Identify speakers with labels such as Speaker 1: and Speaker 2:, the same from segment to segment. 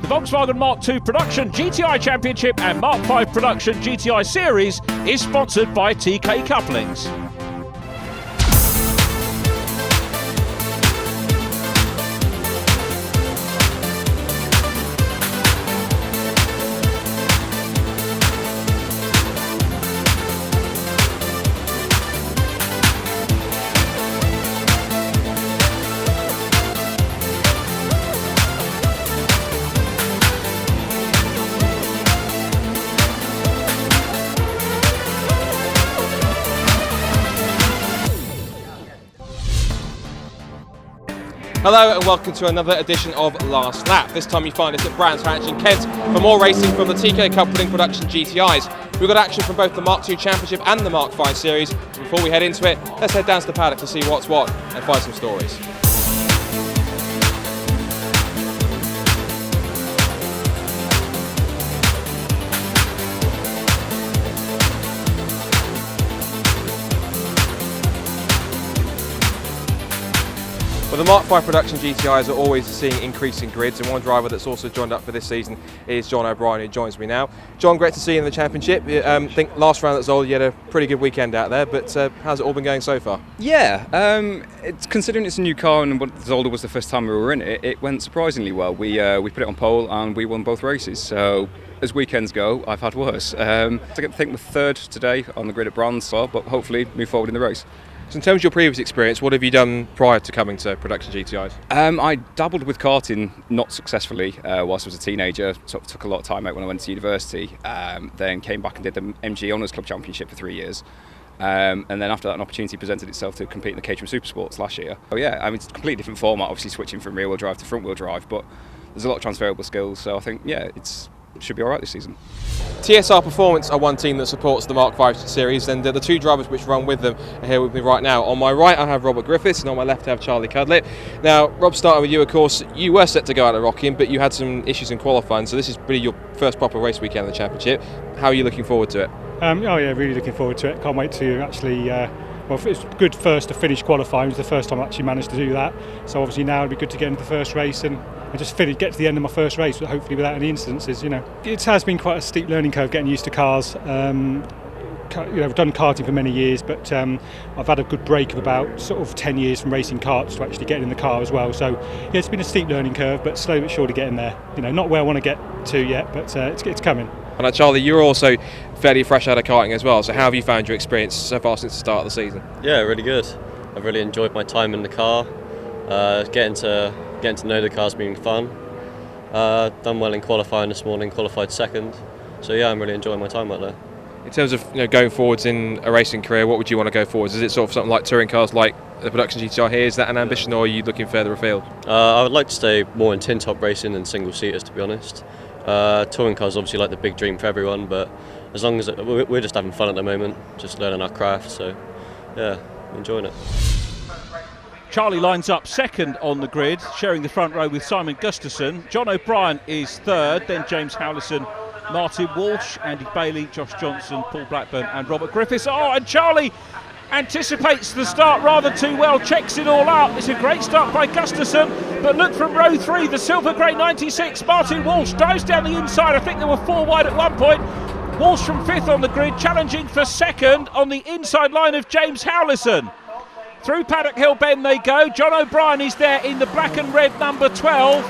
Speaker 1: The Volkswagen Mark II Production GTI Championship and Mark V Production GTI Series is sponsored by Teekay Couplings.
Speaker 2: Hello and welcome to another edition of Last Lap. This time you find us at Brands Hatch in Kent for more racing from the Teekay Coupling Production GTIs. We've got action from both the Mark II Championship and the Mark V Series. Before we head into it, let's head down to the paddock to see what's what and find some stories. Well, the Mark V Production GTIs are always seeing increasing grids, and one driver that's also joined up for this season is John O'Brien, who joins me now. John, great to see you in the championship. I think last round at Zolder you had a pretty good weekend out there, but how's it all been going so far?
Speaker 3: Yeah, considering it's a new car and Zolder was the first time we were in it, it went surprisingly well. We put it on pole and we won both races, so as weekends go, I've had worse. I think we're third today on the grid at Brands, but hopefully move forward in the race.
Speaker 2: So in terms of your previous experience, what have you done prior to coming to Production GTIs?
Speaker 3: I dabbled with karting, not successfully, whilst I was a teenager. Sort of took a lot of time out when I went to university. Then came back and did the MG Honours Club Championship for 3 years. And then after that, an opportunity presented itself to compete in the Caterham Supersports last year. Oh yeah, I mean, it's a completely different format, obviously switching from rear-wheel drive to front-wheel drive, but there's a lot of transferable skills, so I think, yeah, it should be all right this season.
Speaker 2: TSR Performance are one team that supports the Mark V Series, and the two drivers which run with them are here with me right now. On my right I have Robert Griffiths, and on my left I have Charlie CUDLIPP. Now, Rob, starting with you, of course, you were set to go out at Rockingham, but you had some issues in qualifying, so this is really your first proper race weekend in the championship. How are you looking forward to it?
Speaker 4: Oh yeah, really looking forward to it. Can't wait to actually, well, it's good first to finish qualifying. It was the first time I actually managed to do that. So obviously now it'll be good to get into the first race and just get to the end of my first race, hopefully without any incidences, you know. It has been quite a steep learning curve getting used to cars. I've done karting for many years, but I've had a good break of about sort of 10 years from racing karts to actually getting in the car as well. So yeah, it's been a steep learning curve, but slowly but surely getting there. You know, not where I want to get to yet, but it's coming.
Speaker 2: And Charlie, you're also fairly fresh out of karting as well, so how have you found your experience so far since the start of the season?
Speaker 5: Yeah, really good. I've really enjoyed my time in the car. Getting to know the car's been fun. Done well in qualifying this morning, qualified second. So yeah, I'm really enjoying my time out there.
Speaker 2: In terms of going forwards in a racing career, what would you want to go forwards? Is it sort of something like touring cars like the Production GTI here? Is that an ambition, or are you looking further afield?
Speaker 5: I would like to stay more in tin top racing than single seaters, to be honest. Touring cars obviously like the big dream for everyone, but as long as we're just having fun at the moment, just learning our craft. So yeah, enjoying it.
Speaker 1: Charlie lines up second on the grid, sharing the front row with Simon Gustafson. John O'Brien is third, then James Howlison, Martin Walsh, Andy Bailey, Josh Johnson, Paul Blackburn and Robert Griffiths. Oh, and Charlie anticipates the start rather too well, checks it all out. It's a great start by Gustafson, but look from row 3, the silver grey 96, Martin Walsh dives down the inside. I think there were 4 wide at one point. Walsh from 5th on the grid, challenging for second on the inside line of James Howlison. Through Paddock Hill Bend they go. John O'Brien is there in the black and red number 12.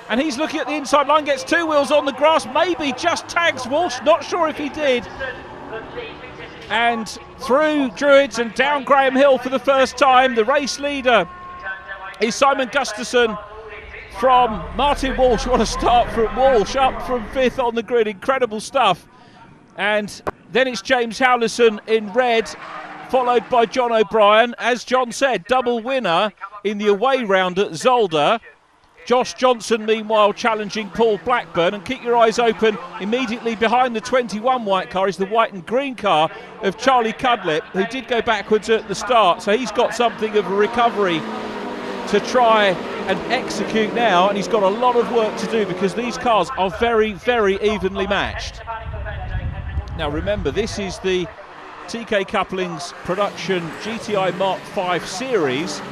Speaker 1: And he's looking at the inside line, gets 2 wheels on the grass, maybe just tags Walsh, not sure if he did. And through Druids and down Graham Hill for the first time. The race leader is Simon Gustafson from Martin Walsh. What a start from Walsh, up from 5th on the grid, incredible stuff. And then it's James Howlison in red, followed by John O'Brien. As John said, double winner in the away round at Zolder. Josh Johnson, meanwhile, challenging Paul Blackburn. And keep your eyes open, immediately behind the 21 white car is the white and green car of Charlie CUDLIPP, who did go backwards at the start. So he's got something of a recovery to try and execute now. And he's got a lot of work to do because these cars are very, very evenly matched. Now remember, this is the Teekay Couplings Production GTI Mark V Series.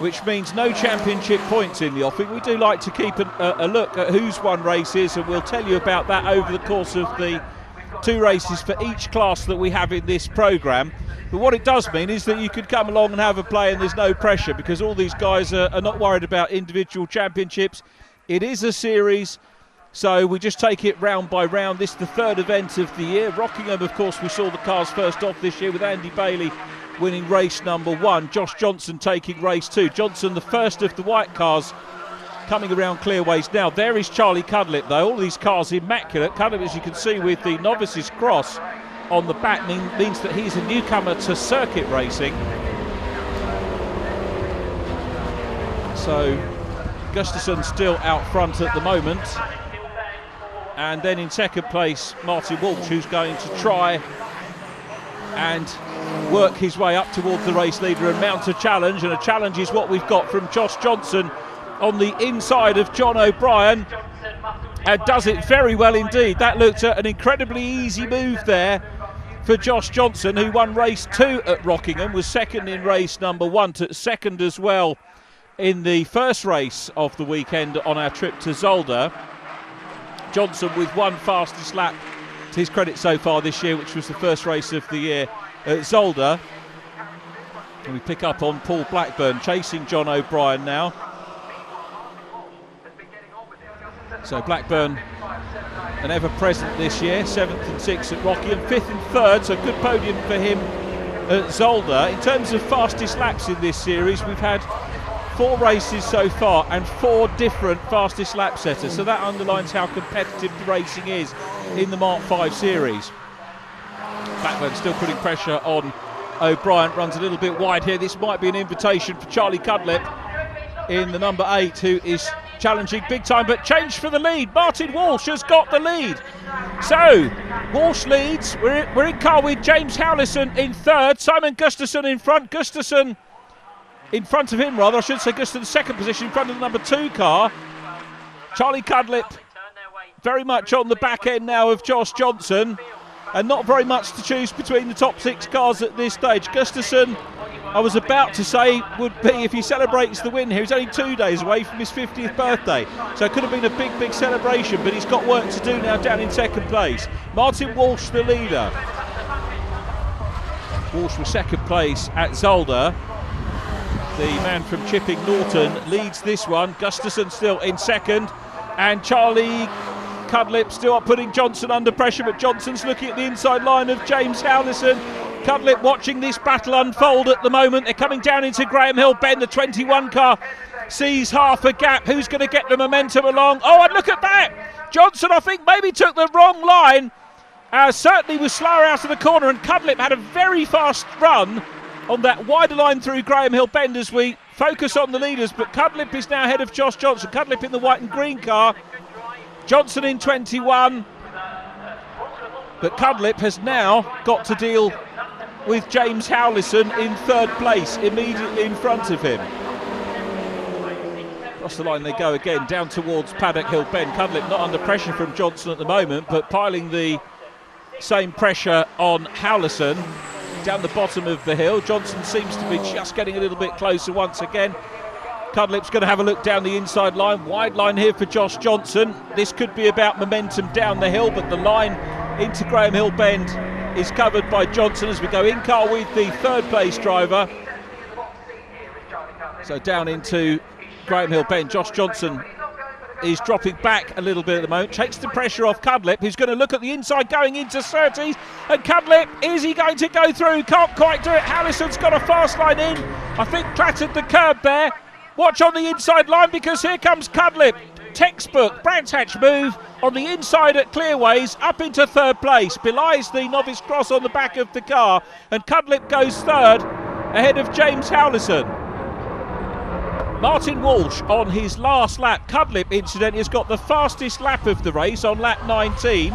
Speaker 1: which means no championship points in the offing. We do like to keep a look at who's won races, and we'll tell you about that over the course of the 2 races for each class that we have in this programme. But what it does mean is that you could come along and have a play and there's no pressure, because all these guys are not worried about individual championships. It is a series, so we just take it round by round. This is the 3rd event of the year. Rockingham, of course, we saw the cars first off this year with Andy Bailey winning race number 1, Josh Johnson taking race 2. Johnson, the first of the white cars, coming around Clearways now. There is Charlie Cudlipp, though. All these cars immaculate. Cudlipp, as you can see, with the novices cross on the back, means that he's a newcomer to circuit racing. So Gustafson still out front at the moment. And then in second place, Martyn Walsh, who's going to try and work his way up towards the race leader and mount a challenge. And a challenge is what we've got from Josh Johnson on the inside of John O'Brien, and does it very well indeed. That looked at an incredibly easy move there for Josh Johnson, who won race 2 at Rockingham, was second in race number 1, to second as well in the first race of the weekend on our trip to Zolder. Johnson with 1 fastest lap to his credit so far this year, which was the first race of the year at Zolder. And we pick up on Paul Blackburn chasing John O'Brien now. So Blackburn, an ever-present this year, 7th and 6th at Rockingham, 5th and 3rd, so good podium for him at Zolder. In terms of fastest laps in this series, we've had 4 races so far and 4 different fastest lap setters, so that underlines how competitive the racing is in the Mark 5 series. Blackburn still putting pressure on O'Brien, runs a little bit wide here. This might be an invitation for Charlie Cudlipp in the number 8, who is challenging big time, but change for the lead. Martyn Walsh has got the lead. So Walsh leads. We're in car with James Howlison in 3rd, Simon Gustafson in front. Gustafson in front of him, rather, I should say. Gustafson second position in front of the number 2 car. Charlie Cudlipp very much on the back end now of Josh Johnson, and not very much to choose between the top 6 cars at this stage. Gustafson, I was about to say, would be, if he celebrates the win here, he's only 2 days away from his 50th birthday, so it could have been a big celebration, but he's got work to do now down in second place. Martyn Walsh the leader. Walsh was second place at Zolder. The man from Chipping Norton leads this one. Gustafson still in second, and Charlie Cudlipp still up, putting Johnson under pressure, but Johnson's looking at the inside line of James Howlison. Cudlipp watching this battle unfold at the moment. They're coming down into Graham Hill Bend. The 21 car sees half a gap. Who's going to get the momentum along? Oh, and look at that! Johnson, I think, maybe took the wrong line. Certainly was slower out of the corner, and Cudlipp had a very fast run on that wider line through Graham Hill Bend as we focus on the leaders. But Cudlipp is now ahead of Josh Johnson. Cudlipp in the white and green car. Johnson in 21. But Cudlipp has now got to deal with James Howlison in 3rd place, immediately in front of him. Across the line they go again, down towards Paddock Hill Bend. Cudlipp not under pressure from Johnson at the moment, but piling the same pressure on Howlison down the bottom of the hill. Johnson seems to be just getting a little bit closer once again. Cudlipp's going to have a look down the inside line. Wide line here for Josh Johnson. This could be about momentum down the hill, but the line into Graham Hill Bend is covered by Johnson as we go in car with the 3rd place driver. So down into Graham Hill Bend. Josh Johnson is dropping back a little bit at the moment, takes the pressure off Cudlipp, who's going to look at the inside going into Surtees, and Cudlipp, is he going to go through? Can't quite do it. Hallison's got a fast line in, I think clattered the curb there. Watch on the inside line, because here comes Cudlipp. Textbook Brands Hatch move on the inside at Clearways, up into 3rd place, belies the novice cross on the back of the car, and Cudlipp goes 3rd ahead of James Howlison. Martyn Walsh on his last lap. Cudlipp, incidentally, has got the fastest lap of the race on lap 19,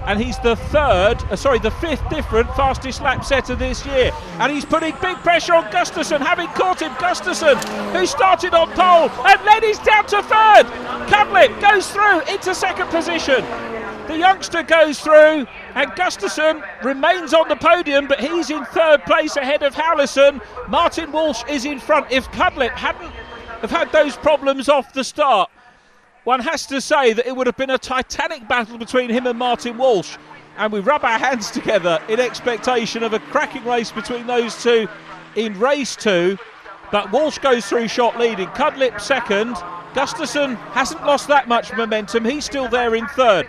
Speaker 1: and he's the 5th different fastest lap setter this year, and he's putting big pressure on Gustafson, having caught him. Gustafson, who started on pole and led, is down to 3rd. Cudlipp goes through into 2nd position. The youngster goes through, And Gustafson remains on the podium, but he's in third place ahead of Howlison. Martyn Walsh is in front. If CUDLIPP hadn't have had those problems off the start, one has to say that it would have been a titanic battle between him and Martyn Walsh. And we rub our hands together in expectation of a cracking race between those two in race 2. But Walsh goes through shot leading. CUDLIPP second. Gustafson hasn't lost that much momentum. He's still there in third.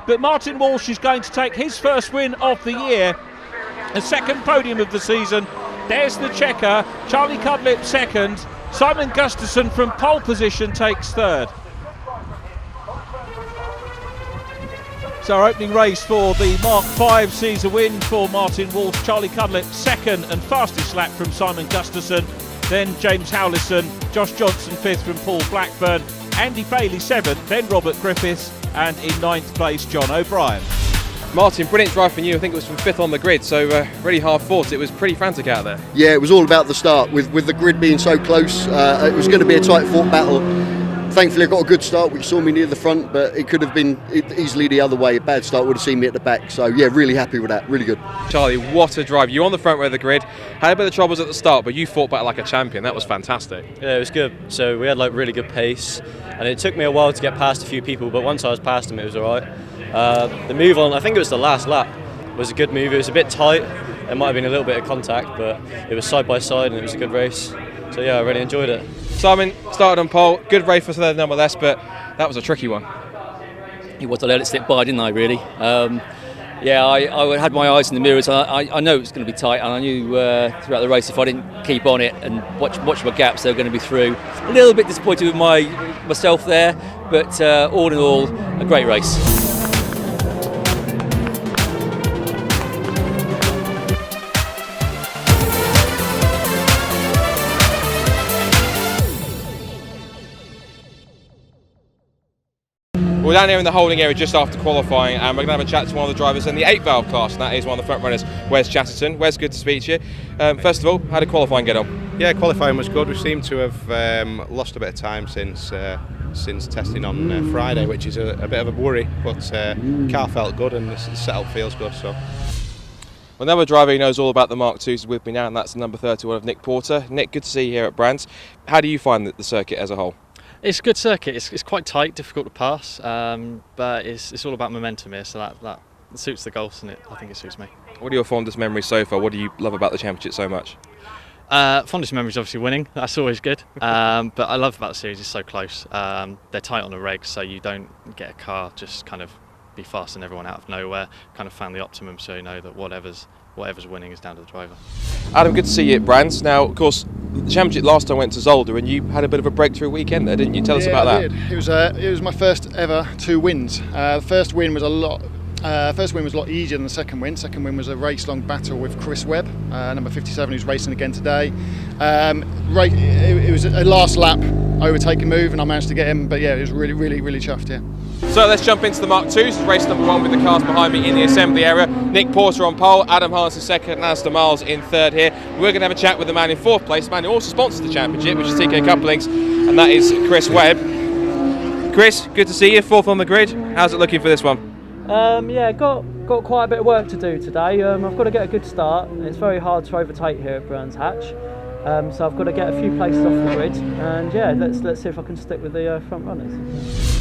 Speaker 1: But Martyn Walsh is going to take his first win of the year, a second podium of the season. There's the checker. Charlie CUDLIPP second. Simon Gustafson from pole position takes third. So our opening race for the Mark V sees a win for Martyn Walsh. Charlie CUDLIPP second and fastest lap from Simon Gustafson. Then James Howlison, Josh Johnson fifth from Paul Blackburn, Andy Bailey seventh, then Robert Griffiths, and in ninth place John O'Brien.
Speaker 2: Martin, brilliant drive from you. I think it was from 5th on the grid, so really hard fought. It was pretty frantic out there.
Speaker 6: Yeah, it was all about the start. With the grid being so close, it was going to be a tight fought battle. Thankfully I got a good start, which saw me near the front, but it could have been easily the other way. A bad start would have seen me at the back, so yeah, really happy with that, really good.
Speaker 2: Charlie, what a drive. You on the front row of the grid, had a bit of troubles at the start, but you fought back like a champion. That was fantastic.
Speaker 5: Yeah, it was good. So we had like really good pace, and it took me a while to get past a few people, but once I was past them it was alright. The move on, I think it was the last lap, was a good move. It was a bit tight, there might have been a little bit of contact, but it was side by side and it was a good race. So yeah, I really enjoyed it.
Speaker 2: Simon started on pole, good race for third nonetheless, but that was a tricky one.
Speaker 7: It was. I let it slip by, didn't I, really? Yeah, I had my eyes in the mirrors. I know it was going to be tight, and I knew throughout the race if I didn't keep on it and watch my gaps, they were going to be through. A little bit disappointed with myself there, but all in all, a great race.
Speaker 2: We're down here in the holding area just after qualifying, and we're going to have a chat to one of the drivers in the 8 valve class, and that is one of the front runners, Wes Chatterton. Wes, good to speak to you. First of all, how did qualifying get on?
Speaker 8: Yeah, qualifying was good. We seem to have lost a bit of time since testing on Friday, which is a bit of a worry, but car felt good and the setup feels good. So.
Speaker 2: Another driver who knows all about the Mark IIs is with me now, and that's the number 31 of Nick Porter. Nick, good to see you here at Brands. How do you find the circuit as a whole?
Speaker 9: It's a good circuit. It's quite tight, difficult to pass, but it's all about momentum here. So that suits the Golfs, and I think it suits me.
Speaker 2: What are your fondest memories so far? What do you love about the championship so much?
Speaker 9: Fondest memories, obviously winning. That's always good. But I love about the series. It's so close. They're tight on the regs, so you don't get a car just kind of be faster than everyone out of nowhere. Kind of found the optimum, so you know that whatever's winning is down to the driver.
Speaker 2: Adam, good to see you at Brands. Now, of course, the championship last time went to Zolder, and you had a bit of a breakthrough weekend there, didn't you? Tell us about that.
Speaker 10: I did. It was my first ever 2 wins. The first win was a lot easier than the second win. Second win was a race-long battle with Chris Webb, number 57, who's racing again today. It was a last lap overtaking move, and I managed to get him. But yeah, it was really, really, really chuffed. Yeah.
Speaker 2: So let's jump into the Mark IIs. Race number 1 with the cars behind me in the assembly area. Nick Porter on pole, Adam Harness in second, and Alistair Miles in third here. We're going to have a chat with the man in 4th place, the man who also sponsors the championship, which is Teekay Couplings, and that is Chris Webb. Chris, good to see you, 4th on the grid. How's it looking for this one?
Speaker 11: Yeah, got quite a bit of work to do today. I've got to get a good start, and it's very hard to overtake here at Brands Hatch. So I've got to get a few places off the grid, and yeah, let's see if I can stick with the front runners.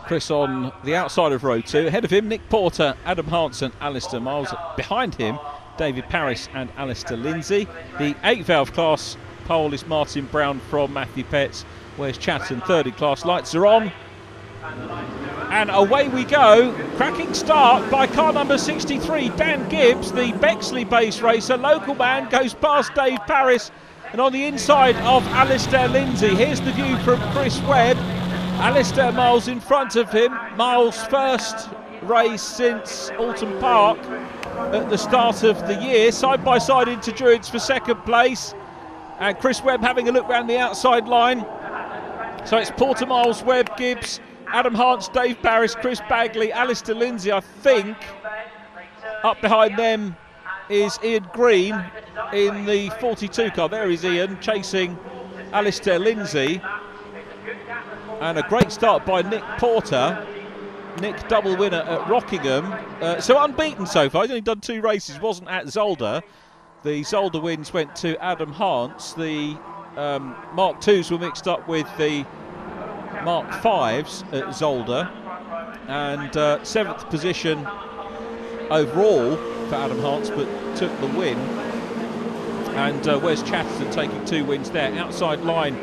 Speaker 1: Chris on the outside of row 2. Ahead of him, Nick Porter, Adam Hansen, Alistair Miles. Behind him, David Parris and Alistair Lindsay. The 8 valve class pole is Martyn BROWN from Matthew Petts. Where's Chatterton, third in class. Lights are on. And away we go. Cracking start by car number 63, Dan Gibbs, the Bexley-based racer. Local man goes past Dave Parris and on the inside of Alistair Lindsay. Here's the view from Chris Webb. Alistair Miles in front of him. Miles' first race since Alton Park at the start of the year. Side by side into Druids for second place. And Chris Webb having a look round the outside line. So it's Porter, Miles, Webb, Gibbs, Adam Harness, Dave Parris, Chris Bagley, Alistair Lindsay, I think. Up behind them is Ian Green in the 42 car. There is Ian chasing Alistair Lindsay. And a great start by Nick Porter. Nick, double winner at Rockingham. So unbeaten so far. He's only done 2 races, wasn't at Zolder. The Zolder wins went to Adam Hance. The Mark 2s were mixed up with the Mark 5s at Zolder. And 7th position overall for Adam Hance, but took the win. And Wes Chatterton taking 2 wins there. Outside line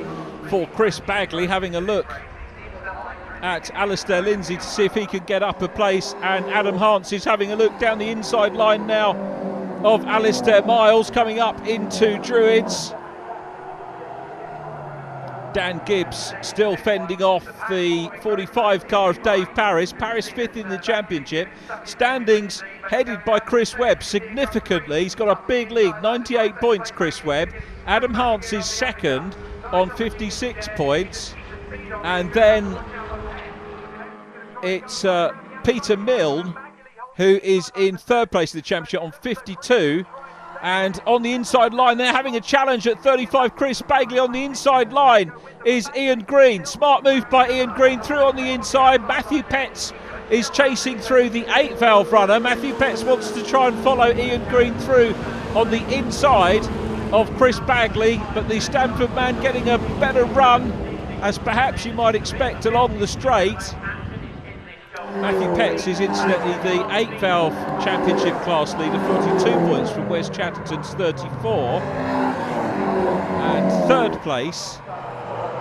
Speaker 1: for Chris Bagley, having a look at Alistair Lindsay to see if he can get up a place, and Adam Hance is having a look down the inside line now of Alistair Miles, coming up into Druids. Dan Gibbs still fending off the 45 car of Dave Paris. Paris 5th in the championship. Standings headed by Chris Webb significantly. He's got a big lead, 98 points Chris Webb. Adam Hance is 2nd on 56 points. And then it's Peter Milne who is in 3rd place in the championship on 52. And on the inside line, they're having a challenge at 35. Chris Bagley on the inside line is Ian Green. Smart move by Ian Green through on the inside. Matthew Petts is chasing through the 8 valve runner. Matthew Petts wants to try and follow Ian Green through on the inside of Chris Bagley, but the Stamford man getting a better run, as perhaps you might expect, along the straight. Matthew Petts is incidentally the 8 valve championship class leader, 42 points from Wes Chatterton's 34. And 3rd place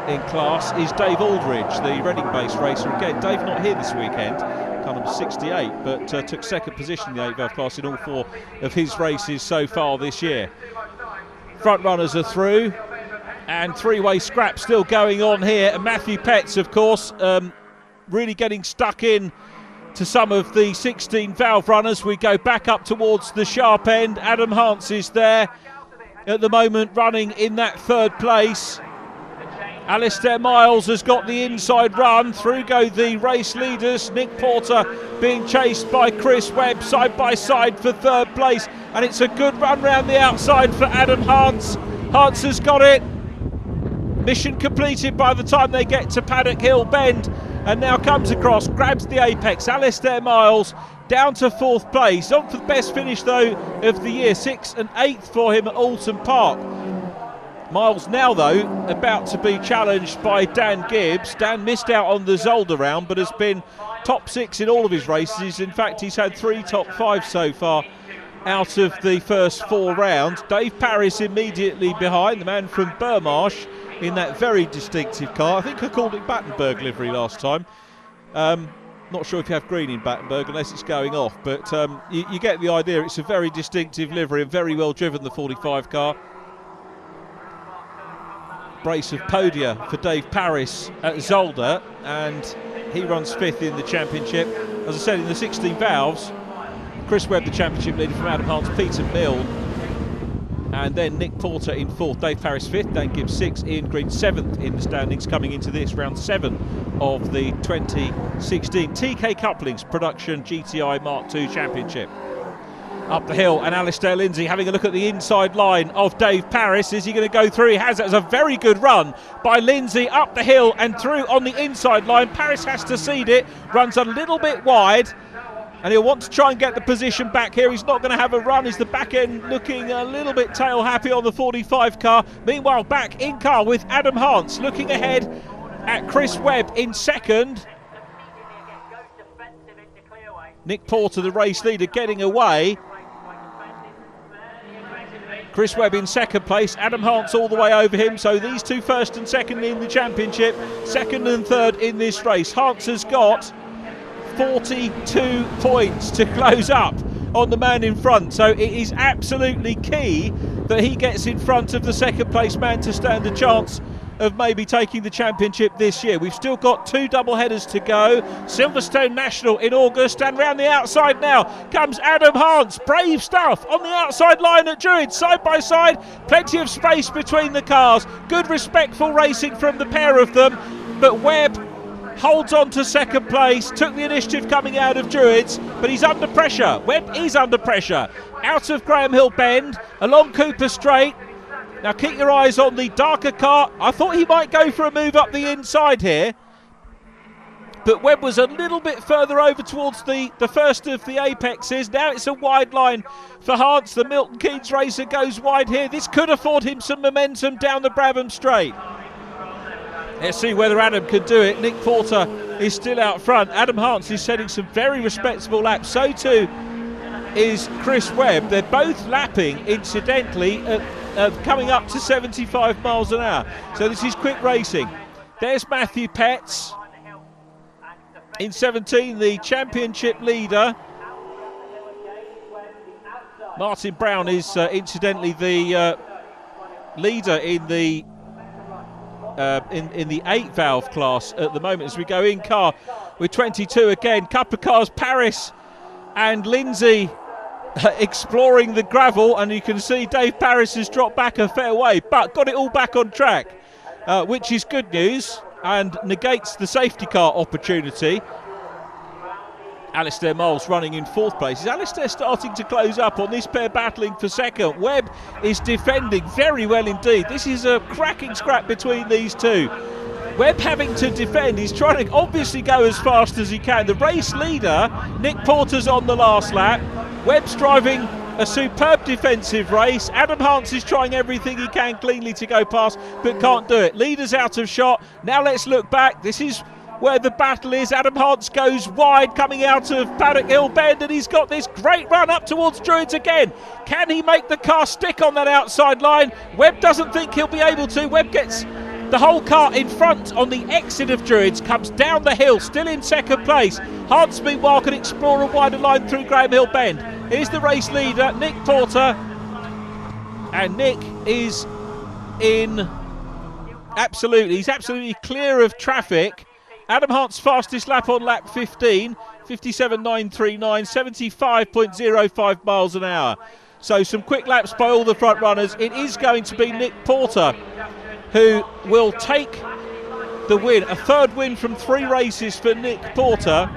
Speaker 1: in class is Dave Aldridge, the Reading-based racer. Again, Dave not here this weekend, car number 68, but took 2nd position in the 8 valve class in all 4 of his races so far this year. Front runners are through, and 3-way scrap still going on here. And Matthew Petts, of course, really getting stuck in to some of the 16 valve runners. We go back up towards the sharp end. Adam Hance is there at the moment, running in that 3rd place. Alistair Miles has got the inside run. Through go the race leaders. Nick Porter being chased by Chris Webb side by side for 3rd place. And it's a good run round the outside for Adam Hance. Hance has got it. Mission completed by the time they get to Paddock Hill Bend, and now comes across, grabs the apex. Alistair Miles down to 4th place. On for the best finish though of the year, 6th and 8th for him at Alton Park. Miles now though about to be challenged by Dan Gibbs. Dan missed out on the Zolder round, but has been top 6 in all of his races. In fact, he's had 3 top 5 so far out of the first 4 rounds. Dave Paris immediately behind, the man from Burmarsh, in that very distinctive car. I think I called it Battenberg livery last time. Not sure if you have green in Battenberg unless it's going off, but you get the idea. It's a very distinctive livery and very well driven, the 45 car. Brace of podia for Dave Paris at Zolder, and he runs 5th in the championship. As I said, in the 16 valves, Chris Webb the championship leader from Adam Hance, Peter Milne, and then Nick Porter in 4th, Dave Paris 5th, Dan Gibbs 6th, Ian Green 7th in the standings, coming into this round 7 of the 2016 Teekay Couplings Production GTI Mark II Championship. Up the hill, and Alistair Lindsay having a look at the inside line of Dave Paris. Is he going to go through? He has. It was a very good run by Lindsay up the hill and through on the inside line. Paris has to cede it, runs a little bit wide, and he'll want to try and get the position back here. He's not going to have a run. Is the back end looking a little bit tail happy on the 45 car. Meanwhile, back in car with Adam Hance, looking ahead at Chris Webb in 2nd. Nick Porter, the race leader, getting away. Chris Webb in 2nd place, Adam Hance all the way over him. So these 2 1st and 2nd in the championship, 2nd and 3rd in this race. Hance has got 42 points to close up on the man in front, so it is absolutely key that he gets in front of the 2nd place man to stand a chance of maybe taking the championship this year. We've still got 2 double headers to go. Silverstone National in August, and round the outside now comes Adam Hance. Brave stuff on the outside line at Druids, side by side, plenty of space between the cars. Good respectful racing from the pair of them, but Webb holds on to 2nd place, took the initiative coming out of Druids, but he's under pressure. Webb is under pressure. Out of Graham Hill Bend, along Cooper Straight. Now keep your eyes on the darker car. I thought he might go for a move up the inside here. but Webb was a little bit further over towards the first of the apexes. Now it's a wide line for Hans. The Milton Keynes racer goes wide here. This could afford him some momentum down the Brabham Straight. Let's see whether Adam can do it. Nick Porter is still out front. Adam Hans is setting some very respectable laps. So too is Chris Webb. They're both lapping, incidentally, coming up to 75 miles an hour. So this is quick racing. There's Matthew Petts in 17, the championship leader. Martyn BROWN is incidentally the leader in the 8-valve class at the moment as we go in car with 22 again. Couple of cars, Paris and Lindsay exploring the gravel, and you can see Dave Paris has dropped back a fair way, but got it all back on track, which is good news and negates the safety car opportunity. Alistair Miles running in 4th place. Is Alistair starting to close up on this pair battling for 2nd? Webb is defending very well indeed. This is a cracking scrap between these two. Webb having to defend. He's trying to obviously go as fast as he can. The race leader, Nick Porter's on the last lap. Webb's driving a superb defensive race. Adam Hans is trying everything he can cleanly to go past, but can't do it. Leader's out of shot. Now let's look back. This is where the battle is. Adam Hans goes wide coming out of Paddock Hill Bend, and he's got this great run up towards Druids again. Can he make the car stick on that outside line? Webb doesn't think he'll be able to. Webb gets the whole car in front on the exit of Druids, comes down the hill, still in 2nd place. Hans meanwhile can explore a wider line through Graham Hill Bend. Here's the race leader, Nick Porter, and Nick is in he's absolutely clear of traffic. Adam Hans fastest lap on lap 15, 57.939, 75.05 miles an hour. So some quick laps by all the front runners. It is going to be Nick Porter who will take the win. A 3rd win from 3 races for Nick Porter.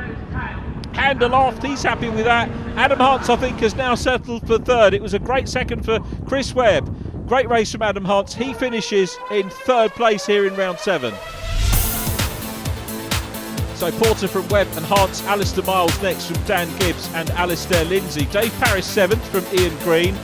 Speaker 1: Hand aloft, he's happy with that. Adam Hans, I think, has now settled for 3rd. It was a great 2nd for Chris Webb. Great race from Adam Hans. He finishes in 3rd place here in round 7. So Porter from Webb and Hans. Alistair Miles next from Dan Gibbs and Alistair Lindsay. Dave Paris 7th from Ian Green.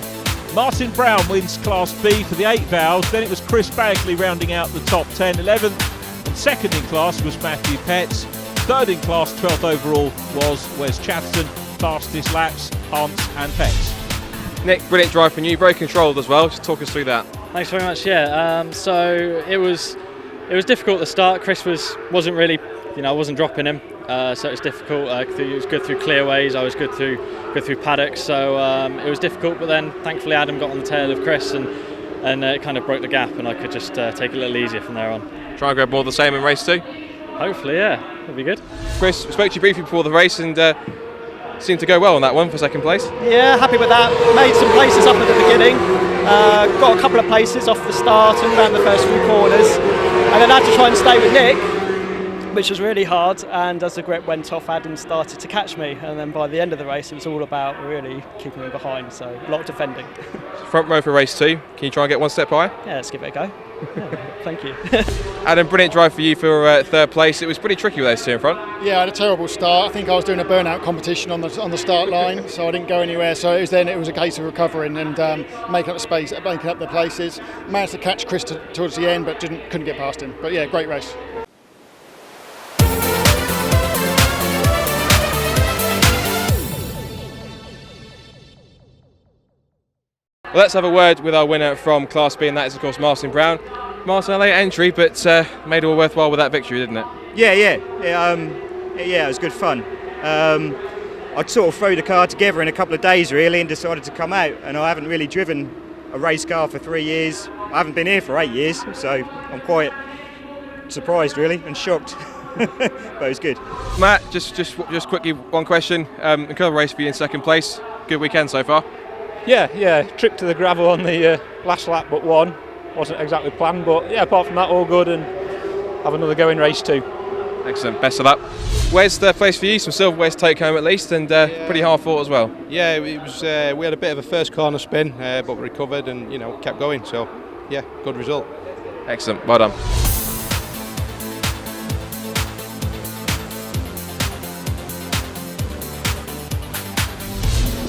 Speaker 1: Martyn BROWN wins Class B for the 8 valves. Then it was Chris Bagley rounding out the top 10. 11th and 2nd in class was Matthew Petts. 3rd in class, 12th overall was Wes Chatterton. Fastest laps, Hans and Petts.
Speaker 2: Nick, brilliant drive from you, very controlled as well. Just talk us through that.
Speaker 12: Thanks very much. Yeah, so it was difficult at the start. Chris wasn't really, I wasn't dropping him, so it was difficult. It was good through clearways. I was good through paddocks, so it was difficult. But then, thankfully, Adam got on the tail of Chris, and it kind of broke the gap, and I could just take it a little easier from there on.
Speaker 2: Try and grab more of the same in race 2.
Speaker 12: Hopefully, yeah, that'd be good.
Speaker 2: Chris, we spoke to you briefly before the race, and seemed to go well on that one for 2nd place.
Speaker 11: Yeah, happy with that. Made some places up at the beginning. Got a couple of places off the start and around the first few corners, and then had to try and stay with Nick, which was really hard. And as the grip went off, Adam started to catch me, and then by the end of the race, it was all about really keeping me behind. So a lot of defending.
Speaker 2: Front row for race 2. Can you try and get one step higher?
Speaker 11: Yeah, let's give it a go. Yeah, thank you.
Speaker 2: Adam, brilliant drive for you for 3rd place. It was pretty tricky with those 2 in front.
Speaker 10: Yeah, I had a terrible start. I think I was doing a burnout competition on the start line, so I didn't go anywhere. So it was a case of recovering and making up the space, making up the places. Managed to catch Chris towards the end, but couldn't get past him. But yeah, great race.
Speaker 2: Well, let's have a word with our winner from Class B, and that is, of course, Martyn BROWN. Martyn, a late entry, but made it all worthwhile with that victory, didn't it?
Speaker 13: Yeah, it was good fun. I'd sort of throw the car together in a couple of days, really, and decided to come out. And I haven't really driven a race car for 3 years. I haven't been here for 8 years, so I'm quite surprised, really, and shocked. But it was good.
Speaker 2: Matt, just quickly, one question. Incredible race for you in 2nd place. Good weekend so far.
Speaker 14: Yeah, trip to the gravel on the last lap but one. Wasn't exactly planned, but yeah, apart from that, all good, and have another go in race 2.
Speaker 2: Excellent, best of luck. Where's the place for you? Some silverware to take home at least, and pretty hard fought as well.
Speaker 8: Yeah, it was. We had a bit of a first corner spin, but we recovered and kept going. So yeah, good result.
Speaker 2: Excellent, well done.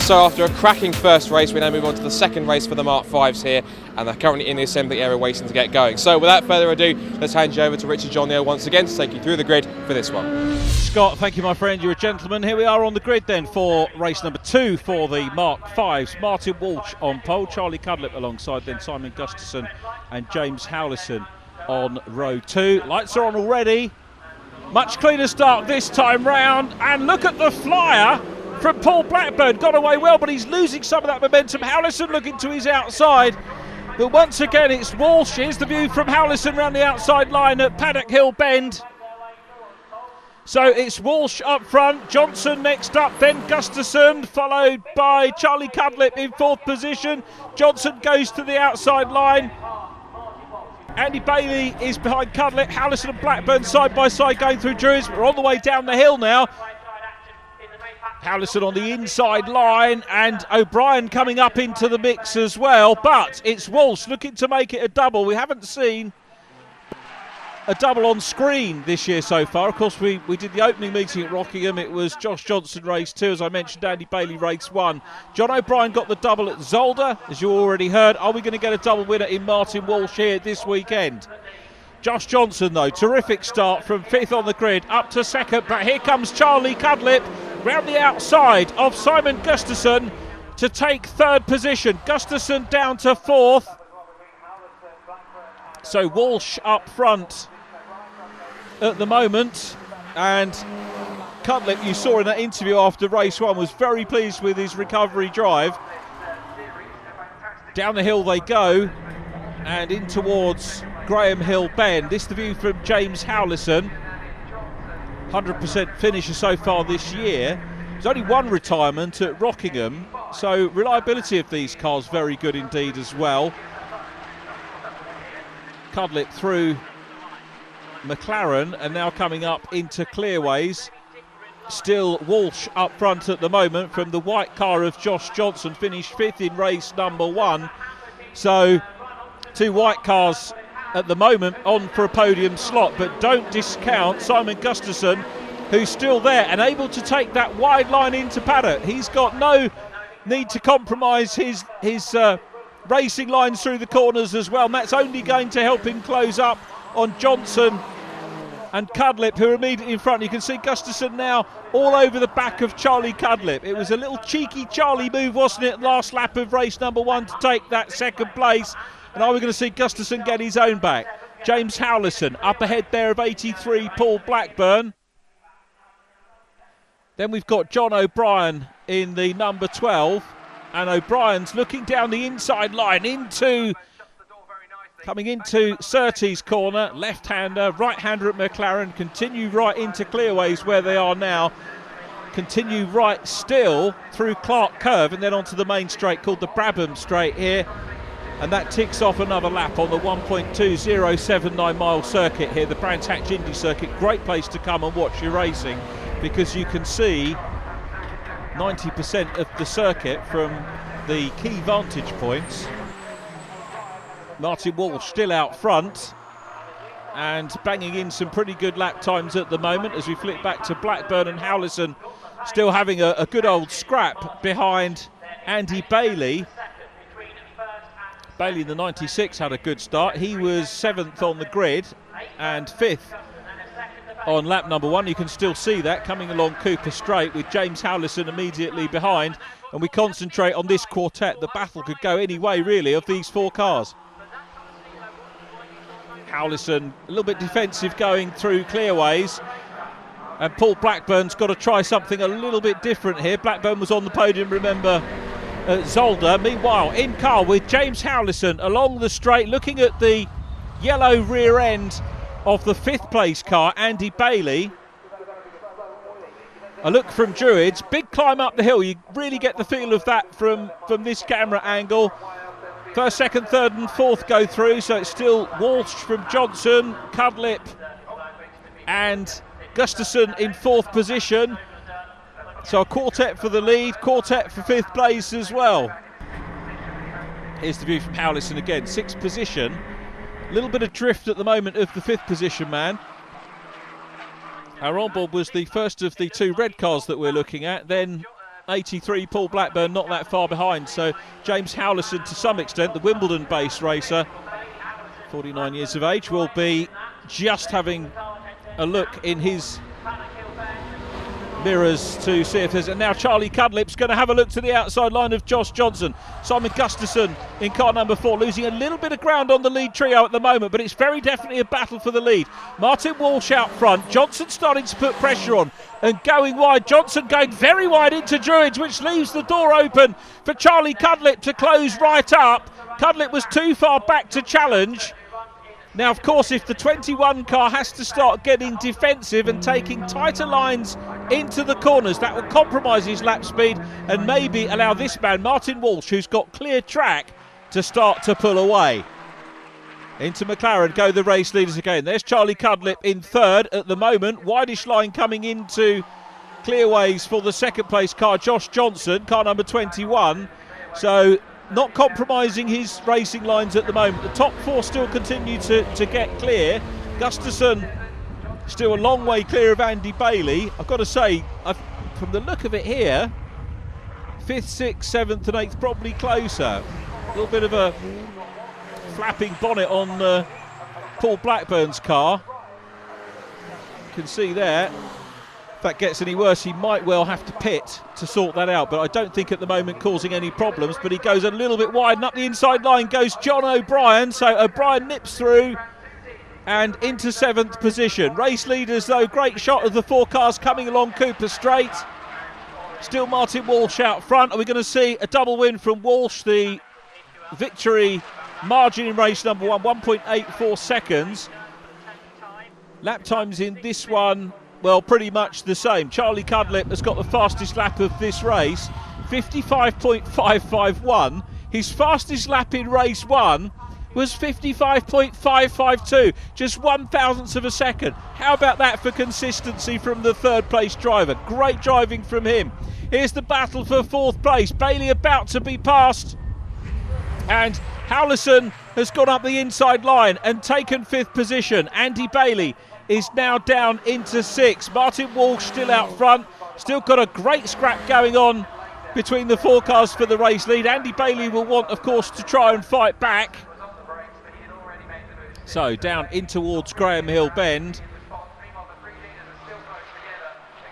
Speaker 2: So after a cracking first race, we now move on to the second race for the Mark 5s here, and they're currently in the assembly area waiting to get going. So without further ado, let's hand you over to Richard John Neal once again to take you through the grid for this one.
Speaker 1: Scott, thank you, my friend. You're a gentleman. Here we are on the grid then for race number 2 for the Mark 5s. Martyn Walsh on pole, Charlie Cudlipp alongside then Simon Gustafson and James Howlison on row 2. Lights are on already. Much cleaner start this time round, and look at the flyer from Paul Blackburn. Got away well, but he's losing some of that momentum. Howlison looking to his outside, but once again it's Walsh. Here's the view from Howlison around the outside line at Paddock Hill Bend. So it's Walsh up front, Johnson next up, then Gustafson, followed by Charlie Cudlipp in 4th position. Johnson goes to the outside line. Andy Bailey is behind Cudlipp. Howlison and Blackburn side by side going through Druids. We're on the way down the hill now. Howlison on the inside line, and O'Brien coming up into the mix as well, but it's Walsh looking to make it a double. We haven't seen a double on screen this year so far. Of course, we did the opening meeting at Rockingham. It was Josh Johnson race 2, as I mentioned, Andy Bailey race 1. John O'Brien got the double at Zolder, as you already heard. Are we going to get a double winner in Martyn Walsh here this weekend? Josh Johnson, though, terrific start from 5th on the grid up to 2nd, but here comes Charlie Cudlipp round the outside of Simon Gustafson to take 3rd position. Gustafson down to 4th. So Walsh up front at the moment, and Cudlipp, you saw in that interview after race 1, was very pleased with his recovery drive. Down the hill they go and in towards Graham Hill Bend. This is the view from James Howlison. 100% finisher so far this year. There's only one retirement at Rockingham, so reliability of these cars very good indeed as well. Cudlipp through McLaren and now coming up into Clearways. Still Walsh up front at the moment from the white car of Josh Johnson, finished 5th in race number 1. So 2 white cars at the moment on for a podium slot, but don't discount Simon Gustafson, who's still there and able to take that wide line into paddock. He's got no need to compromise his racing lines through the corners as well, and that's only going to help him close up on Johnson and Cudlipp, who are immediately in front. You can see Gustafson now all over the back of Charlie Cudlipp. It was a little cheeky Charlie move, wasn't it, last lap of race number 1 to take that 2nd place. And are we going to see Gustafson get his own back? James Howlison up ahead there of 83, Paul Blackburn. Then we've got John O'Brien in the number 12. And O'Brien's looking down the inside line coming into Surtees corner. Left-hander, right-hander at McLaren. Continue right into Clearways where they are now. Continue right still through Clark Curve and then onto the main straight called the Brabham Straight here. And that ticks off another lap on the 1.2079 mile circuit here, the Brands Hatch Indy circuit. Great place to come and watch your racing because you can see 90% of the circuit from the key vantage points. Martyn Walsh still out front and banging in some pretty good lap times at the moment as we flick back to Blackburn and Howlison still having a good old scrap behind Andy Bailey. Bailey in the 96 had a good start. He was 7th on the grid and 5th on lap number 1. You can still see that coming along Cooper Straight with James Howlison immediately behind. And we concentrate on this quartet. The battle could go any way, really, of these 4 cars. Howlison a little bit defensive going through Clearways. And Paul Blackburn's got to try something a little bit different here. Blackburn was on the podium, remember, at Zolder. Meanwhile, in car with James Howlison along the straight, looking at the yellow rear end of the 5th place car, Andy Bailey. A look from Druids, big climb up the hill. You really get the feel of that from this camera angle. 1st, 2nd, 3rd and 4th go through, so it's still Walsh from Johnson, Cudlipp and Gustafson in 4th position. So a quartet for the lead, quartet for 5th place as well. Here's the view from Howlison again, 6th position. A little bit of drift at the moment of the 5th position man. Our onboard was the first of the 2 red cars that we're looking at. Then 83, Paul Blackburn not that far behind. So James Howlison, to some extent, the Wimbledon-based racer, 49 years of age, will be just having a look in his mirrors to see if there's... And now Charlie Cudlipp's going to have a look to the outside line of Josh Johnson. Simon Gustafson in car number 4, losing a little bit of ground on the lead trio at the moment, but it's very definitely a battle for the lead. Martin Walsh out front, Johnson starting to put pressure on and going wide. Johnson going very wide into Druids, which leaves the door open for Charlie Cudlipp to close right up. Cudlipp was too far back to challenge. Now, of course, if the 21 car has to start getting defensive and taking tighter lines into the corners, that will compromise his lap speed and maybe allow this man, Martin Walsh, who's got clear track, to start to pull away. Into McLaren go the race leaders again. There's Charlie Cudlipp in third at the moment. Wideish line coming into clearways for the second place car, Josh Johnson, car number 21. So not compromising his racing lines at the moment. The top 4 still continue to get clear. Gustafson still a long way clear of Andy Bailey. I've got to say, from the look of it here, 5th, 6th, 7th and 8th probably closer. A little bit of a flapping bonnet on Paul Blackburn's car. You can see there. If that gets any worse, he might well have to pit to sort that out, but I don't think at the moment causing any problems. But he goes a little bit wide, and up the inside line goes John O'Brien. So O'Brien nips through and into 7th position. Race leaders, though, great shot of the 4 cars coming along Cooper Straight. Still Martin Walsh out front. Are we going to see a double win from Walsh? The victory margin in race number 1, 1.84 seconds. Lap times in this one, well, pretty much the same. Charlie Cudlipp has got the fastest lap of this race, 55.551. His fastest lap in race 1 was 55.552, just 1/1000th of a second. How about that for consistency from the third place driver? Great driving from him. Here's the battle for 4th place. Bailey about to be passed, and Howlison has gone up the inside line and taken 5th position. Andy Bailey is now down into 6th. Martin Walsh still out front. Still got a great scrap going on between the 4 cars for the race lead. Andy Bailey will want, of course, to try and fight back. So down in towards Graham Hill Bend.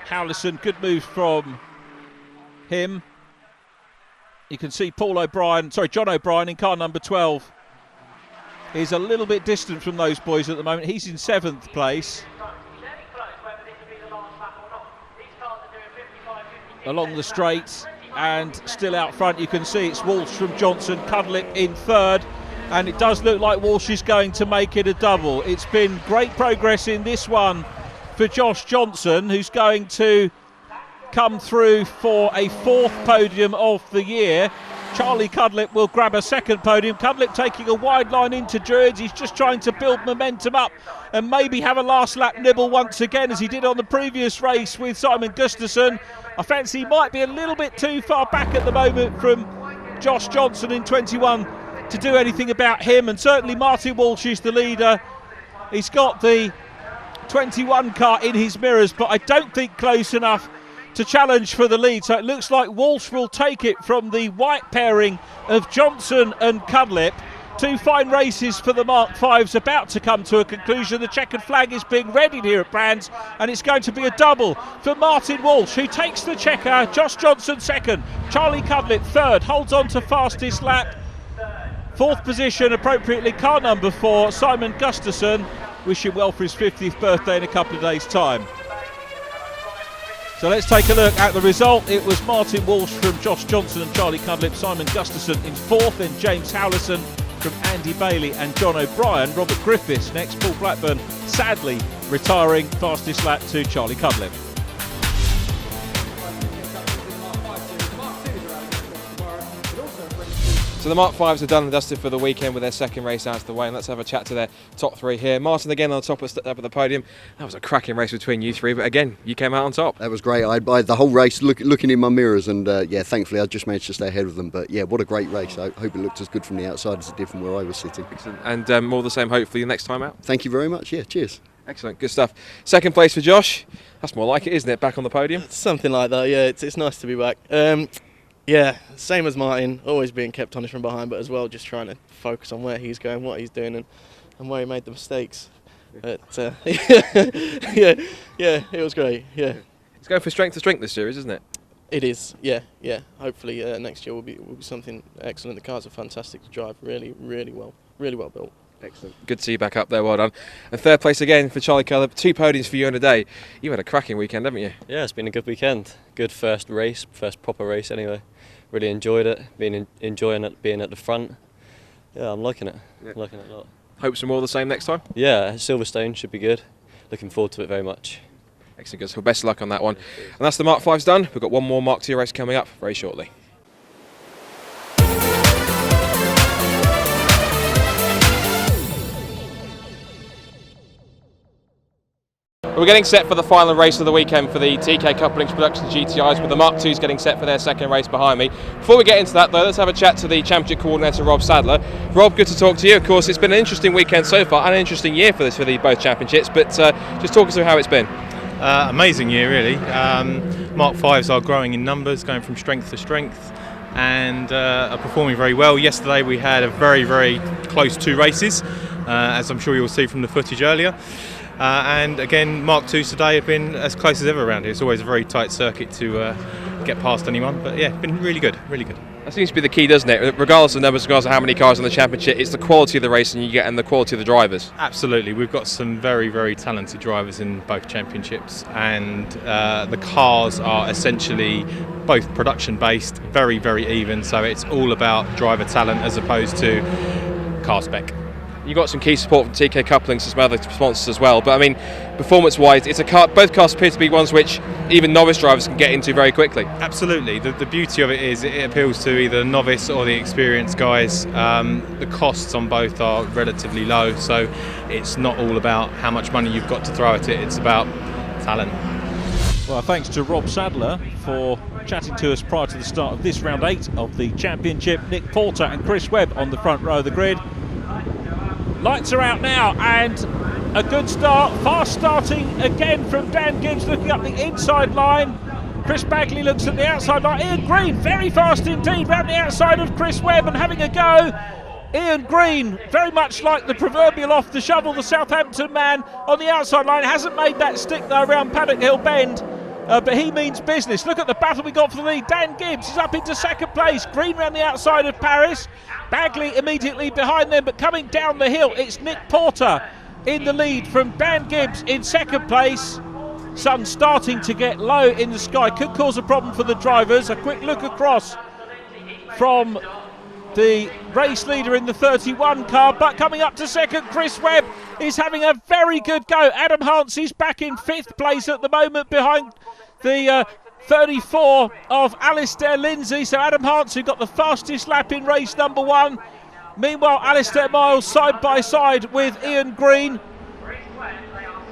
Speaker 1: Howlison, good move from him. You can see John O'Brien in car number 12. He's a little bit distant from those boys at the moment. He's in 7th place. Along the straight and still out front, you can see it's Walsh from Johnson, Cudlipp in 3rd, and it does look like Walsh is going to make it a double. It's been great progress in this one for Josh Johnson, who's going to come through for a 4th podium of the year. Charlie Cudlipp will grab a 2nd podium. Cudlipp taking a wide line into Druids. He's just trying to build momentum up and maybe have a last lap nibble once again, as he did on the previous race with Simon Gustafson. I fancy he might be a little bit too far back at the moment from Josh Johnson in 21 to do anything about him, and certainly Martin Walsh is the leader. He's got the 21 car in his mirrors, but I don't think close enough to challenge for the lead. So it looks like Walsh will take it from the white pairing of Johnson and Cudlipp. 2 fine races for the Mark 5s about to come to a conclusion. The checkered flag is being readied here at Brands, and it's going to be a double for Martin Walsh, who takes the checker. Josh Johnson 2nd, Charlie Cudlipp 3rd, holds on to fastest lap. 4th position, appropriately, car number 4, Simon Gustafson. Wish him well for his 50th birthday in a couple of days' time. So let's take a look at the result. It was Martin Walsh from Josh Johnson and Charlie Cudlipp, Simon Gustafson in 4th, then James Howlison from Andy Bailey and John O'Brien. Robert Griffiths next. Paul Blackburn sadly retiring, fastest lap to Charlie Cudlipp.
Speaker 2: So the Mark 5s are done and dusted for the weekend with their 2nd race out of the way, and let's have a chat to their top 3 here. Martin again on the top of the podium. That was a cracking race between you 3, but again, you came out on top.
Speaker 6: That was great. I the whole race looking in my mirrors, and yeah, thankfully I just managed to stay ahead of them. But yeah, what a great race. I hope it looked as good from the outside as it did from where I was sitting.
Speaker 2: Excellent. And more the same hope for you next time out.
Speaker 6: Thank you very much. Yeah, cheers.
Speaker 2: Excellent, good stuff. Second place for Josh. That's more like it, isn't it? Back on the podium.
Speaker 15: Something like that. Yeah, it's nice to be back. Yeah, same as Martyn. Always being kept honest from behind, but as well just trying to focus on where he's going, what he's doing, and where he made the mistakes. But yeah, it was great. Yeah.
Speaker 2: It's going from strength to strength this series, isn't it?
Speaker 15: It is. Yeah. Hopefully next year will be something excellent. The cars are fantastic to drive. Really well built.
Speaker 2: Excellent. Good to see you back up there, well done. And third place again for Charlie CUDLIPP. 2 podiums for you in a day. You had a cracking weekend, haven't you?
Speaker 5: Yeah, it's been a good weekend. Good first proper race anyway. Really enjoyed it, enjoying it, being at the front. Yeah, I'm liking it.
Speaker 2: Yeah.
Speaker 5: I'm liking it a lot.
Speaker 2: Hopes for more of the same next time?
Speaker 5: Yeah, Silverstone should be good. Looking forward to it very much.
Speaker 2: Excellent, good. So best of luck on that one. And that's the Mark 5's done. We've got one more Mark 2 race coming up very shortly. We're getting set for the final race of the weekend for the Teekay Couplings Production GTIs, with the Mark 2s getting set for their second race behind me. Before we get into that though, let's have a chat to the Championship Coordinator Rob Sadler. Rob, good to talk to you. Of course, it's been an interesting weekend so far, and an interesting year for the both championships, but just talk us through how it's been.
Speaker 16: Amazing year really. Mark 5s are growing in numbers, going from strength to strength, and are performing very well. Yesterday we had a very close 2 races, as I'm sure you'll see from the footage earlier. And again, Mark 2s today have been as close as ever around here. It's always a very tight circuit to get past anyone, but yeah, been really good.
Speaker 2: That seems to be the key, doesn't it? Regardless of numbers, regardless of how many cars in the championship, it's the quality of the racing you get and the quality of the drivers.
Speaker 16: Absolutely, we've got some very talented drivers in both championships, and the cars are essentially both production based, very even, so it's all about driver talent as opposed to car spec.
Speaker 2: You got some key support from Teekay Couplings as well, other sponsors as well. But I mean, performance-wise, it's a car. Both cars appear to be ones which even novice drivers can get into very quickly.
Speaker 16: Absolutely. The beauty of it is it appeals to either novice or the experienced guys. The costs on both are relatively low, so it's not all about how much money you've got to throw at it. It's about talent.
Speaker 1: Well, thanks to Rob Sadler for chatting to us prior to the start of this round 8 of the championship. Nick Porter and Chris Webb on the front row of the grid. Lights are out now, and a good start. Fast starting again from Dan Gibbs, looking up the inside line. Chris Bagley looks at the outside line. Ian Green, very fast indeed, round the outside of Chris Webb and having a go. Ian Green, very much like the proverbial off the shovel, the Southampton man on the outside line. Hasn't made that stick though around Paddock Hill Bend. But he means business. Look at the battle we got for the lead. Dan Gibbs is up into second place. Green round the outside of Paris. Bagley immediately behind them, but coming down the hill, it's Nick Porter in the lead from Dan Gibbs in second place. Sun starting to get low in the sky. Could cause a problem for the drivers. A quick look across from the race leader in the 31 car, but coming up to second, Chris Webb is having a very good go. Adam Hart's back in 5th place at the moment behind the 34 of Alistair Lindsay. So Adam Hart's who got the fastest lap in race number 1. Meanwhile, Alistair Miles side by side with Ian Green.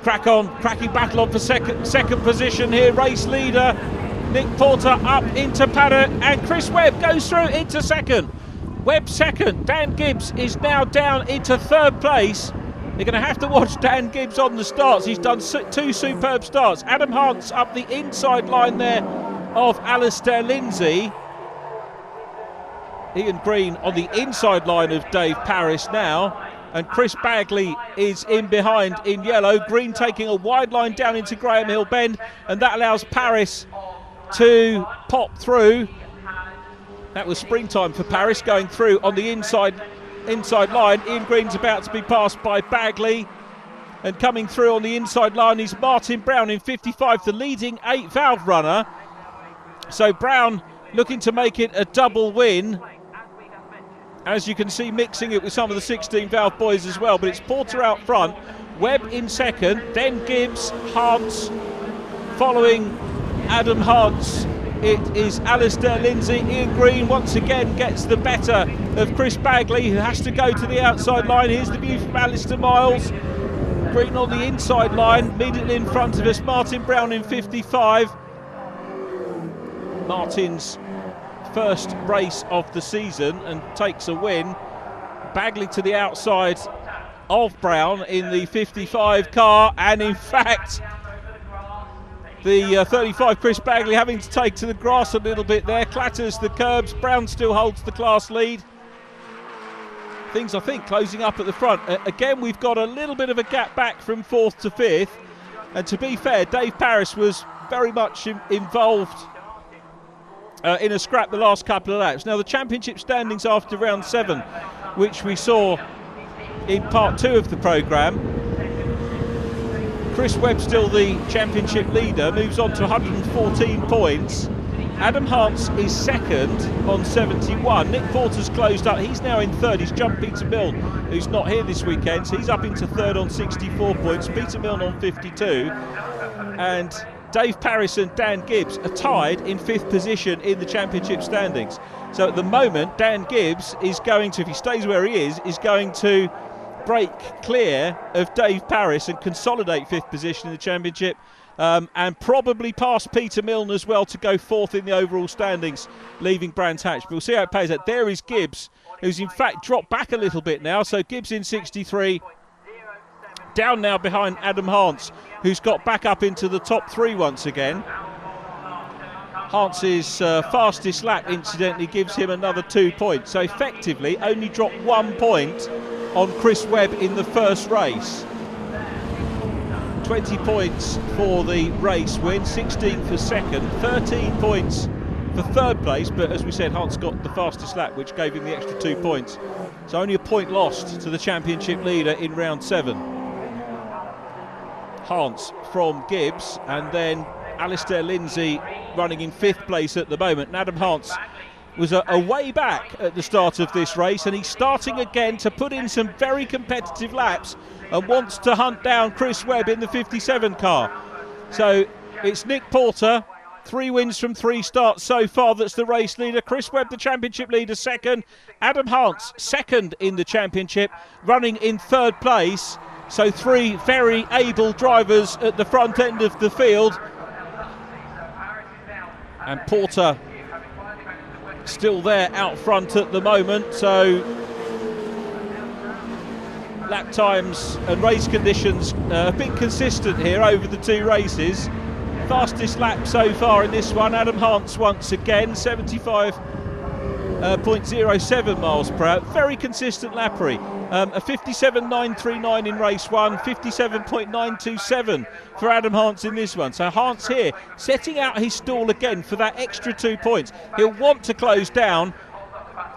Speaker 1: Cracking battle on for second position here. Race leader Nick Porter up into paddock, and Chris Webb goes through into second. Webb second. Dan Gibbs is now down into 3rd place. They're going to have to watch Dan Gibbs on the starts. He's done 2 superb starts. Adam Hart's up the inside line there of Alistair Lindsay. Ian Green on the inside line of Dave Paris now. And Chris Bagley is in behind in yellow. Green taking a wide line down into Graham Hill Bend, and that allows Paris to pop through. That was springtime for Paris, going through on the inside line. Ian Green's about to be passed by Bagley, and coming through on the inside line is Martyn BROWN in 55, the leading 8-valve runner. So Brown looking to make it a double win, as you can see, mixing it with some of the 16-valve boys as well. But it's Porter out front, Webb in second, then Gibbs, Hart's, following Adam Hart's it is Alistair Lindsay. Ian Green once again gets the better of Chris Bagley, who has to go to the outside line. Here's the view from Alistair Miles. Green on the inside line, immediately in front of us, Martyn BROWN in 55. Martyn's first race of the season and takes a win. Bagley to the outside of Brown in the 55 car, and in fact the 35 Chris Bagley having to take to the grass a little bit there, clatters the curbs. Brown still holds the class lead. Things, I think, closing up at the front. Again, we've got a little bit of a gap back from 4th to 5th, and to be fair, Dave Paris was very much involved in a scrap the last couple of laps. Now the championship standings after round 7, which we saw in part 2 of the programme, Chris Webb still the championship leader, moves on to 114 points. Adam Hance is second on 71. Nick Porter's closed up, he's now in third. He's jumped Peter Milne, who's not here this weekend, so he's up into third on 64 points. Peter Milne on 52, and Dave Paris and Dan Gibbs are tied in 5th position in the championship standings. So at the moment, Dan Gibbs is going to, if he stays where he is going to break clear of Dave Paris and consolidate 5th position in the championship, and probably pass Peter Milne as well to go 4th in the overall standings, leaving Brands Hatch. But we'll see how it plays out. There is Gibbs, who's in fact dropped back a little bit now. So Gibbs in 63, down now behind Adam Hance, who's got back up into the top 3 once again. Hance's fastest lap, incidentally, gives him another 2 points. So effectively only dropped 1 point on Chris Webb in the first race. 20 points for the race win, 16 for second, 13 points for third place, but as we said, Hance got the fastest lap, which gave him the extra 2 points. So only a point lost to the championship leader in round 7. Hance from Gibbs, and then Alistair Lindsay running in 5th place at the moment. And Adam Hance was a way back at the start of this race, and he's starting again to put in some very competitive laps and wants to hunt down Chris Webb in the 57 car. So it's Nick Porter, 3 wins from 3 starts so far, that's the race leader. Chris Webb, the championship leader, second. Adam Hance, second in the championship, running in 3rd place. So 3 very able drivers at the front end of the field. And Porter still there out front at the moment. So lap times and race conditions a bit consistent here over the 2 races. Fastest lap so far in this one, Adam Hance once again, 75.07 miles per hour. Very consistent lappery. A 57.939 in race 1, 57.927 for Adam Hance in this one. So Hance here setting out his stall again for that extra 2 points. He'll want to close down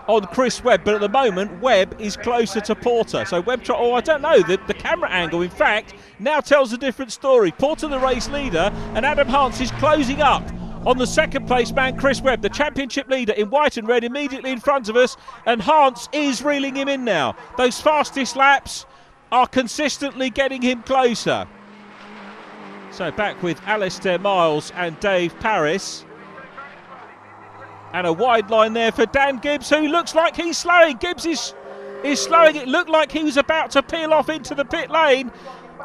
Speaker 1: on Chris Webb, but at the moment Webb is closer to Porter. So Webb, I don't know, the camera angle in fact now tells a different story. Porter the race leader, and Adam Hance is closing up on the 2nd place man Chris Webb, the championship leader in white and red, immediately in front of us, and Hance is reeling him in now. Those fastest laps are consistently getting him closer. So back with Alistair Miles and Dave Paris. And a wide line there for Dan Gibbs, who looks like he's slowing. Gibbs is slowing. It looked like he was about to peel off into the pit lane.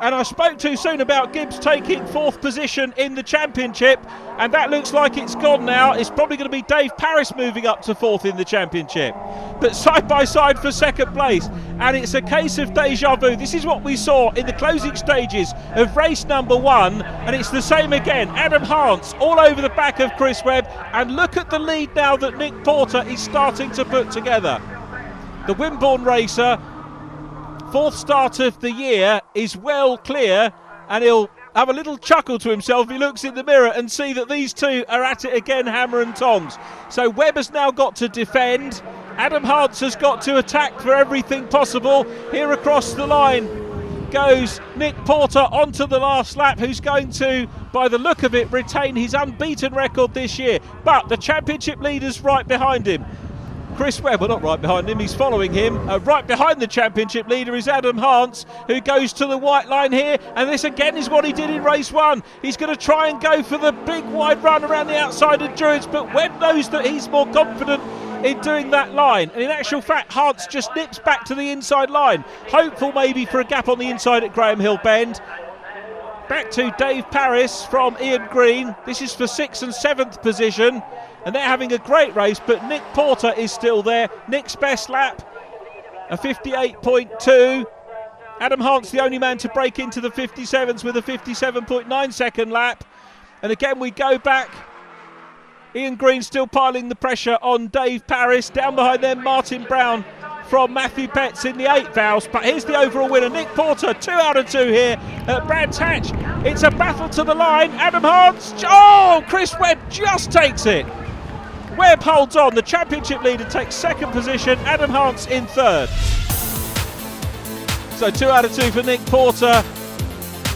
Speaker 1: And I spoke too soon about Gibbs taking 4th position in the championship. And that looks like it's gone now. It's probably going to be Dave Paris moving up to 4th in the championship. But side by side for 2nd place. And it's a case of deja vu. This is what we saw in the closing stages of race number 1. And it's the same again. Adam Hance all over the back of Chris Webb. And look at the lead now that Nick Porter is starting to put together. The Wimborne racer, 4th start of the year, is well clear, and he'll have a little chuckle to himself if he looks in the mirror and see that these 2 are at it again, hammer and tongs. So Webb has now got to defend. Adam Hance has got to attack for everything possible. Here across the line goes Nick Porter onto the last lap, who's going to, by the look of it, retain his unbeaten record this year. But the championship leader's right behind him. Chris Webb, well, not right behind him, he's following him. Right behind the championship leader is Adam Hance, who goes to the white line here, and this again is what he did in race 1. He's going to try and go for the big wide run around the outside of Druids, but Webb knows that he's more confident in doing that line, and in actual fact Hance just nips back to the inside line, hopeful maybe for a gap on the inside at Graham Hill Bend. Back to Dave Paris from Ian Green. This is for 6th and 7th position, and they're having a great race, but Nick Porter is still there. Nick's best lap, a 58.2. Adam Hart's the only man to break into the 57s with a 57.9 second lap. And again we go back. Ian Green still piling the pressure on Dave Paris. Down behind them, Martyn BROWN from Matthew Petts in the 8 valves. But here's the overall winner, Nick Porter, 2 out of 2 here at Brands Hatch. It's a battle to the line. Adam Hart, oh, Chris Webb just takes it. Webb holds on. The championship leader takes 2nd position. Adam Hart's in 3rd. So 2 out of 2 for Nick Porter.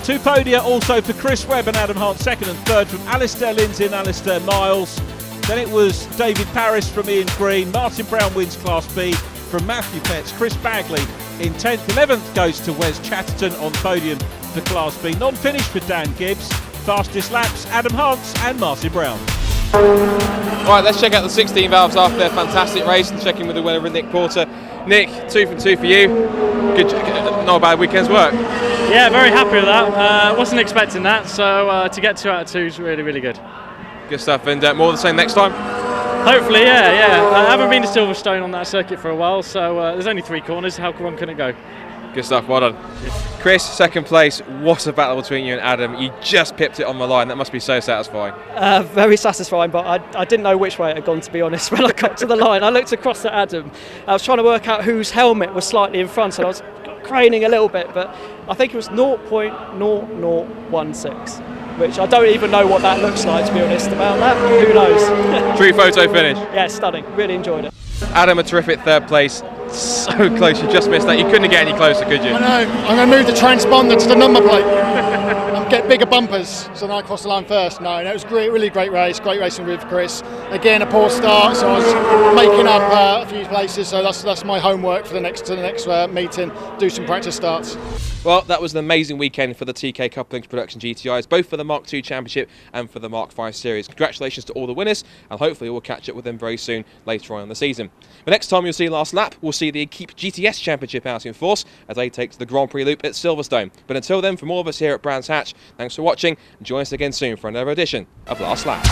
Speaker 1: 2 podia also for Chris Webb and Adam Hart, 2nd and 3rd from Alistair Lindsay and Alistair Miles. Then it was David Paris from Ian Green. Martyn BROWN wins Class B from Matthew Petts. Chris Bagley in 10th. 11th goes to Wes Chatterton on podium for Class B. Non-finish for Dan Gibbs. Fastest laps, Adam Hart and Martyn BROWN.
Speaker 2: Right, let's check out the 16 valves after their fantastic race and check in with the winner, Nick Porter. Nick, 2 from 2 for you. Good, not a bad weekend's work.
Speaker 12: Yeah, very happy with that. Wasn't expecting that, so to get 2 out of 2 is really, really good.
Speaker 2: Good stuff, and more of the same next time?
Speaker 12: Hopefully, yeah. I haven't been to Silverstone on that circuit for a while, so there's only 3 corners. How wrong can it go?
Speaker 2: Good stuff, well done. Chris, 2nd place. What a battle between you and Adam. You just pipped it on the line. That must be so satisfying.
Speaker 11: Very satisfying, but I didn't know which way it had gone, to be honest, when I got to the line. I looked across at Adam. I was trying to work out whose helmet was slightly in front, and I was craning a little bit, but I think it was 0.0016, which I don't even know what that looks like, to be honest, about that. Who knows?
Speaker 2: True photo finish.
Speaker 11: Yeah, stunning. Really enjoyed it.
Speaker 2: Adam, a terrific 3rd place. So close, you just missed that. You couldn't get any closer, could you?
Speaker 10: I know. I'm going to move the transponder to the number plate and get bigger bumpers so then I cross the line first. No, it was great, really great race. Great racing with Chris. Again, a poor start, so I was making up a few places. So that's my homework for the next meeting. Do some practice starts.
Speaker 2: Well, that was an amazing weekend for the Teekay Couplings Production GTIs, both for the Mark II Championship and for the Mark V Series. Congratulations to all the winners, and hopefully we'll catch up with them very soon later on in the season. The next time you'll see Last Lap, we'll see the Keep GTS Championship out in force as they take to the Grand Prix Loop at Silverstone. But until then, from all of us here at Brands Hatch, thanks for watching, and join us again soon for another edition of Last Lap.